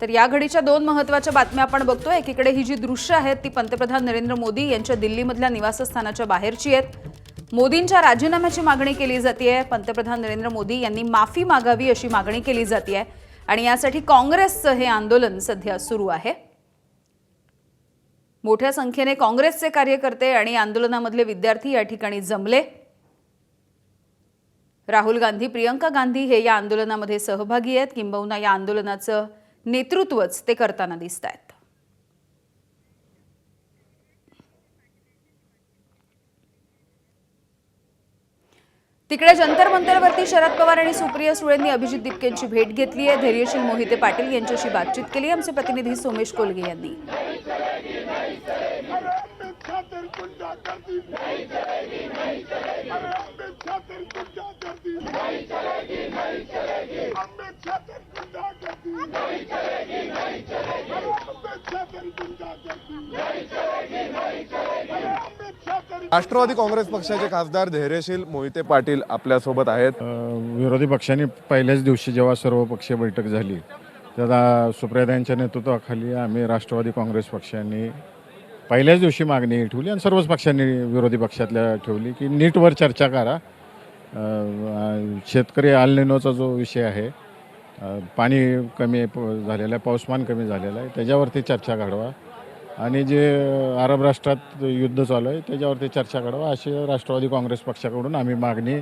तर या घडीच्या दोन महत्त्वाच्या बातम्या आपण बघतोय। एकीकडे ही जी दृश्य आहेत ती पंतप्रधान नरेंद्र मोदी यांच्या दिल्लीमधल्या निवासस्थानाच्या बाहेरची आहेत। मोदींच्या राजीनाम्याची मागणी केली जाते। पंतप्रधान नरेंद्र मोदी यांनी माफी मागावी अशी मागणी केली जाते आणि यासाठी काँग्रेसचं हे आंदोलन सध्या सुरू आहे। मोठ्या संख्येने काँग्रेसचे कार्यकर्ते आणि आंदोलनामधले विद्यार्थी या ठिकाणी जमले। राहुल गांधी, प्रियंका गांधी हे या आंदोलनामध्ये सहभागी आहेत, किंबहुना या आंदोलनाचं नेतृत्वच ते करताना दिसतायत। तिकडे जंतर मंतरवरती शरद पवार आणि सुप्रिया सुळेंनी अभिजित दिपकेंची भेट घेतली आहे। धैर्यशील मोहिते पाटील यांच्याशी बातचीत केली। आमचे प्रतिनिधी सोमेश कोलगे यांनी। राष्ट्रवादी काँग्रेस पक्षाचे खासदार धैर्यशील मोहिते पाटील आपल्यासोबत आहेत। विरोधी पक्षांनी पहिल्याच दिवशी जेव्हा सर्वपक्षीय बैठक झाली तेव्हा सुप्रियाताईंच्या नेतृत्वाखाली आम्ही राष्ट्रवादी काँग्रेस पक्षांनी पहिल्याच दिवशी मागणी ठेवली आणि सर्वच पक्षांनी विरोधी पक्षातल्या ठेवली की नीटवर चर्चा करा। शेतकरी एल निनोचा जो विषय आहे, पाणी कमी झालेलं आहे, पाऊसमान कमी झालेलं आहे, त्याच्यावरती चर्चा घडवा आणि जे अरब राष्ट्रात युद्ध चालू आहे त्याच्यावरती चर्चा घडवा अशी राष्ट्रवादी काँग्रेस पक्षाकडून आम्ही मागणी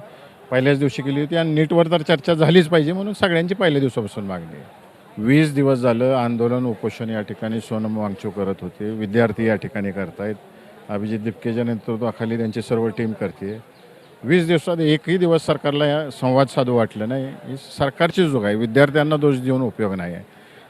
पहिल्याच दिवशी केली होती। आणि नीटवर तर चर्चा झालीच पाहिजे म्हणून सगळ्यांची पहिल्या दिवसापासून मागणी आहे। 20 दिवस झालं आंदोलन उपोषण या ठिकाणी सोनम वांगचूक करत होते, विद्यार्थी या ठिकाणी करतायत, अभिजित दिपकेच्या नेतृत्वाखाली त्यांची सर्व टीम करते। 20 दिवसात एकही दिवस सरकारला या संवाद साधू वाटलं नाही। ही सरकारची चूक आहे, विद्यार्थ्यांना दोष देऊन उपयोग नाही आहे।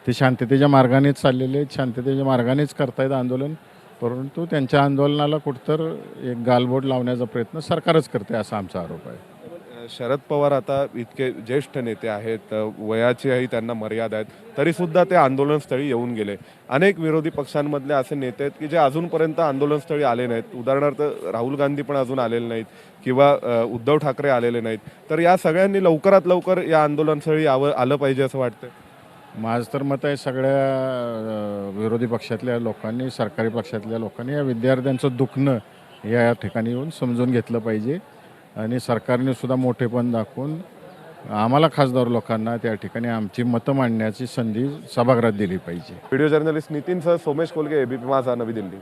ते शांततेच्या मार्गानेच चाललेले आहेत, शांततेच्या मार्गानेच करतायत आंदोलन, परंतु त्यांच्या आंदोलनाला कुठतर एक गालबोट लावण्याचा प्रयत्न सरकारच करते असा आमचा आरोप आहे। शरद पवार आता इतके ज्येष्ठ नेते आहेत, वयाचीही त्यांना मर्यादा आहेत, तरीसुद्धा ते आंदोलनस्थळी येऊन गेले। अनेक विरोधी पक्षांमधले असे नेते आहेत की जे अजूनपर्यंत आंदोलनस्थळी आले नाहीत। उदाहरणार्थ राहुल गांधी पण अजून आलेले नाहीत किंवा उद्धव ठाकरे आलेले नाहीत। तर या सगळ्यांनी लवकरात लवकर या आंदोलनस्थळी आलं पाहिजे असं वाटतं। माझं तर मत आहे सगळ्या विरोधी पक्षातल्या लोकांनी, सरकारी पक्षातल्या लोकांनी या विद्यार्थ्यांचं दुखणं या ठिकाणी येऊन समजून घेतलं पाहिजे आणि सरकारने सुद्धा मोठेपण दाखवून आम्हाला खासदार लोकांना त्या ठिकाणी आमची मतं मांडण्याची संधी सभागृहात दिली पाहिजे। व्हिडिओ जर्नलिस्ट नितीन सह सोमेश कोलगे, एबीपी माझा, नवी दिल्ली।